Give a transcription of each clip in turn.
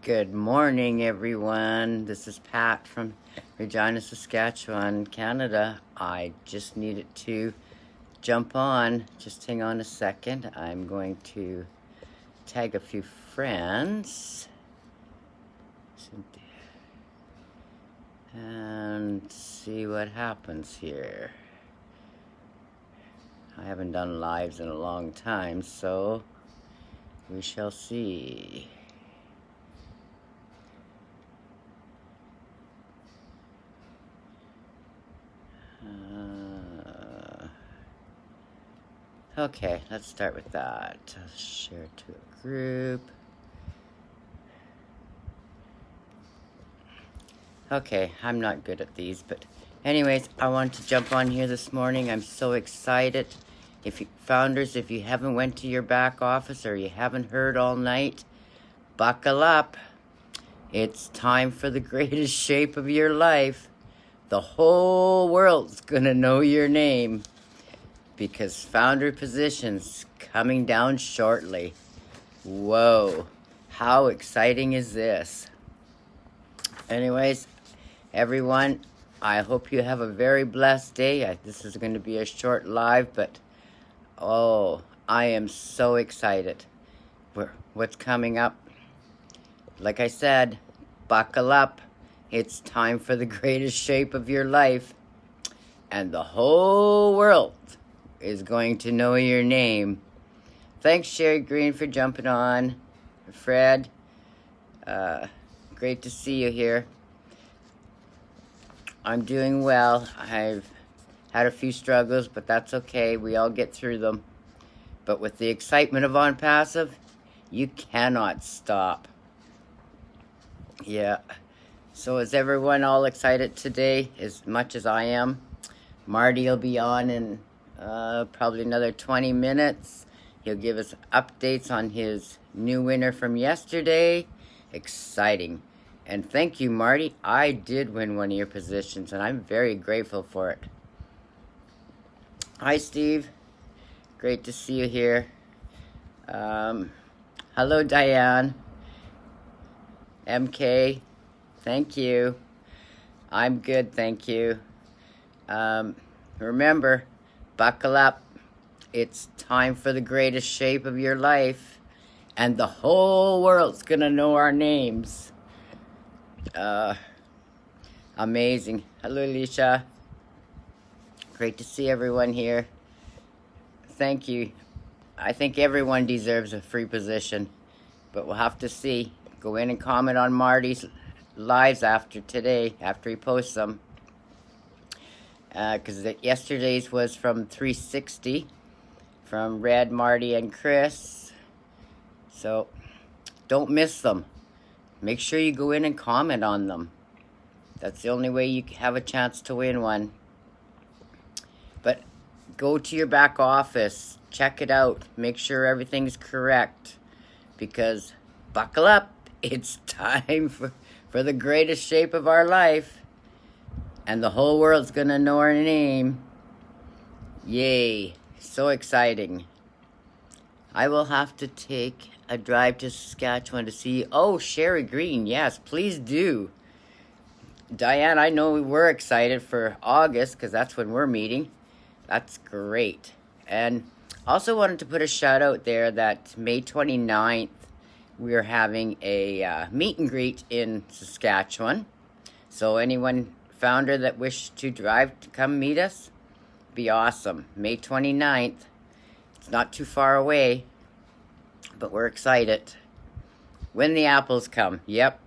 Good morning, everyone. This is Pat from Regina, Saskatchewan, Canada. I just needed to jump on. Just hang on a second. I'm going to tag a few friends and see what happens here. I haven't done lives in a long time, so we shall see. Okay, let's start with that. Share to a group. Okay, I'm not good at these, but anyways, I wanted to jump on here this morning. I'm so excited. Founders, if you haven't went to your back office or you haven't heard all night, buckle up. It's time for the greatest shape of your life. The whole world's gonna know your name because founder position's coming down shortly. Whoa, how exciting is this? Anyways, everyone, I hope you have a very blessed day. This is going to be a short live, but oh, I am so excited for what's coming up. Like I said, buckle up. It's time for the greatest shape of your life. And the whole world is going to know your name. Thanks, Sherry Green, for jumping on. Fred, great to see you here. I'm doing well. I've had a few struggles, but that's okay. We all get through them. But with the excitement of On Passive, you cannot stop. Yeah. So is everyone all excited today as much as I am? Marty will be on in probably another 20 minutes. He'll give us updates on his new winner from yesterday. Exciting. And thank you, Marty. I did win one of your positions, and I'm very grateful for it. Hi, Steve. Great to see you here. Hello, Diane. MK, thank you. I'm good, thank you. Remember, buckle up. It's time for the greatest shape of your life, and the whole world's gonna know our names. Amazing. Hello, Alicia. Great to see everyone here. Thank you. I think everyone deserves a free position, but we'll have to see. Go in and comment on Marty's lives after today, after he posts them. Because yesterday's was from 360, from Red, Marty, and Chris. So don't miss them. Make sure you go in and comment on them. That's the only way you have a chance to win one. But go to your back office, check it out, make sure everything's correct. Because buckle up, it's time for the greatest shape of our life. And the whole world's gonna know our name. Yay, so exciting. I will have to take a drive to Saskatchewan to see, oh, Sherry Green, yes, please do. Diane, I know we're excited for August because that's when we're meeting. That's great. And also wanted to put a shout out there that May 29th, we're having a meet and greet in Saskatchewan. So anyone founder that wishes to drive to come meet us, be awesome. May 29th. It's not too far away, but we're excited. When the apples come, yep.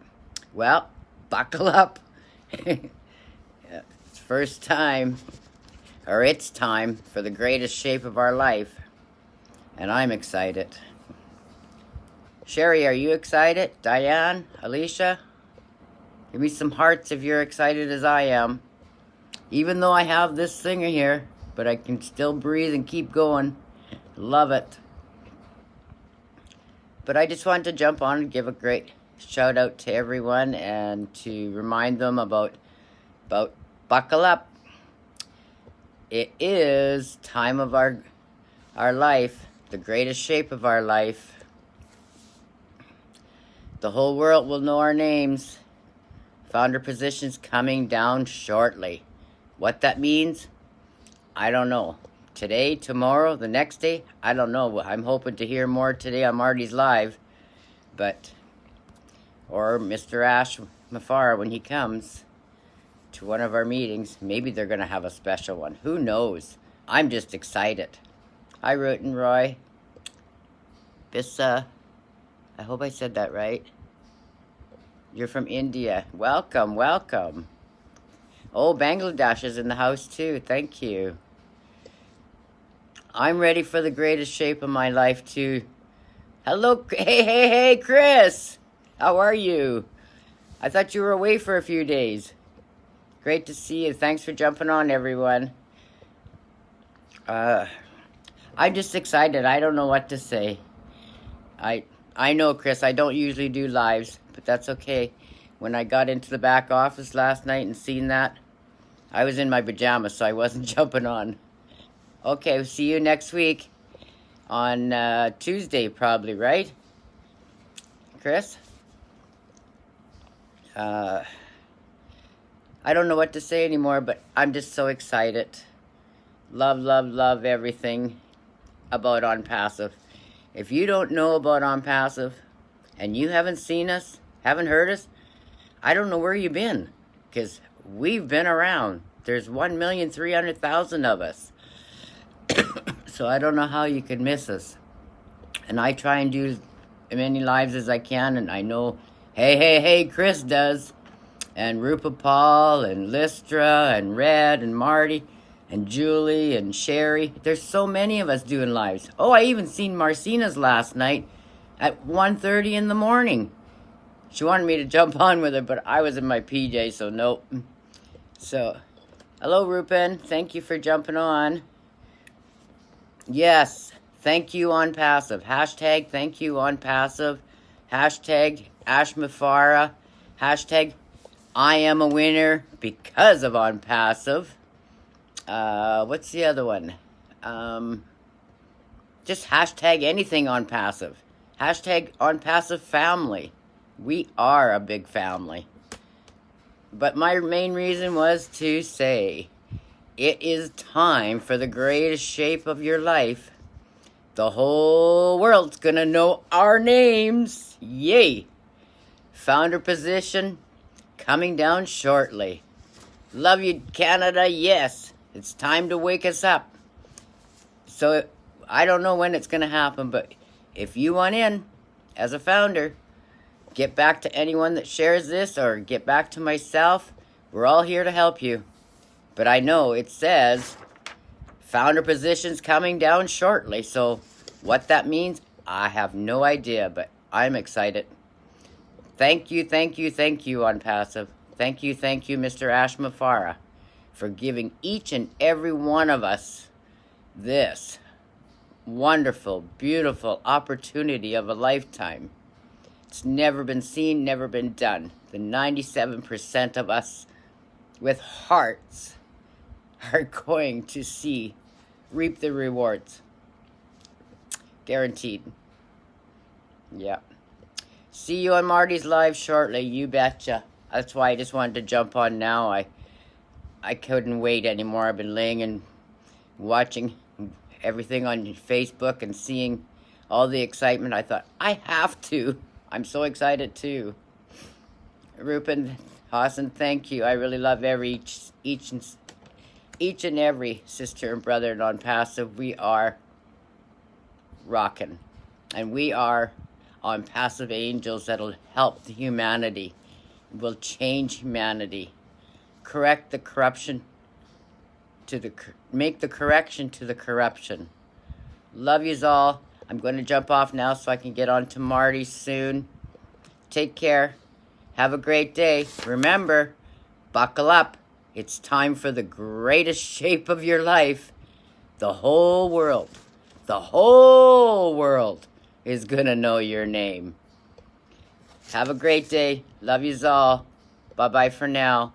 Well, buckle up. It's first time, or it's time for the greatest shape of our life. And I'm excited. Sherry, are you excited? Diane, Alicia? Give me some hearts if you're excited as I am. Even though I have this thing here, but I can still breathe and keep going. Love it. But I just wanted to jump on and give a great shout out to everyone and to remind them about buckle up. It is time of our life, the greatest shape of our life. The whole world will know our names. Founder positions coming down shortly. What that means, I don't know. Today, tomorrow, the next day, I don't know. I'm hoping to hear more today on Marty's Live. Or Mr. Ash Mafara when he comes to one of our meetings. Maybe they're going to have a special one. Who knows? I'm just excited. Hi, Root and Roy. Bissa. I hope I said that right. You're from India. Welcome, welcome. Oh, Bangladesh is in the house too. Thank you. I'm ready for the greatest shape of my life too. Hello, hey, Chris. How are you? I thought you were away for a few days. Great to see you. Thanks for jumping on, everyone. I'm just excited. I don't know what to say. I know, Chris, I don't usually do lives, but that's okay. When I got into the back office last night and seen that, I was in my pajamas, so I wasn't jumping on. Okay, we'll see you next week on Tuesday, probably, right? Chris? I don't know what to say anymore, but I'm just so excited. Love, love, love everything about On Passive. If you don't know about On Passive and you haven't seen us, haven't heard us, I don't know where you've been, because we've been around. There's 1,300,000 of us. So I don't know how you could miss us. And I try and do as many lives as I can, and I know, hey, Chris does. And Rupa Paul, and Listra, and Red, and Marty, and Julie, and Sherry. There's so many of us doing lives. Oh, I even seen Marcina's last night at 1:30 in the morning. She wanted me to jump on with her, but I was in my PJ, so nope. So, hello, Rupen. Thank you for jumping on. Yes, thank you, On Passive. Hashtag thank you, On Passive. Hashtag Ash Mafara. Hashtag I am a winner because of On Passive. What's the other one? Just hashtag anything On Passive. Hashtag On Passive family. We are a big family. But my main reason was to say, it is time for the greatest shape of your life. The whole world's gonna know our names. Yay! Founder position coming down shortly. Love you, Canada. Yes, it's time to wake us up. So I don't know when it's gonna happen, but if you want in as a founder, get back to anyone that shares this or get back to myself. We're all here to help you. But I know it says founder positions coming down shortly. So what that means, I have no idea, but I'm excited. Thank you, On Passive. Thank you, Mr. Ash Mafara, for giving each and every one of us this wonderful, beautiful opportunity of a lifetime. It's never been seen, never been done. The 97% of us with hearts are going to reap the rewards. Guaranteed. Yeah. See you on Marty's Live shortly, you betcha. That's why I just wanted to jump on now. I couldn't wait anymore. I've been laying and watching everything on Facebook and seeing all the excitement. I thought, I have to. I'm so excited too. Rupen, Hassan, thank you. I really love each and every sister and brother on Passive. We are rocking. And we are On Passive angels that'll help the humanity. Will change humanity. Correct the corruption make the correction to the corruption. Love yous all. I'm going to jump off now so I can get on to Marty soon. Take care. Have a great day. Remember, buckle up. It's time for the greatest shape of your life. The whole world is going to know your name. Have a great day. Love yous all. Bye-bye for now.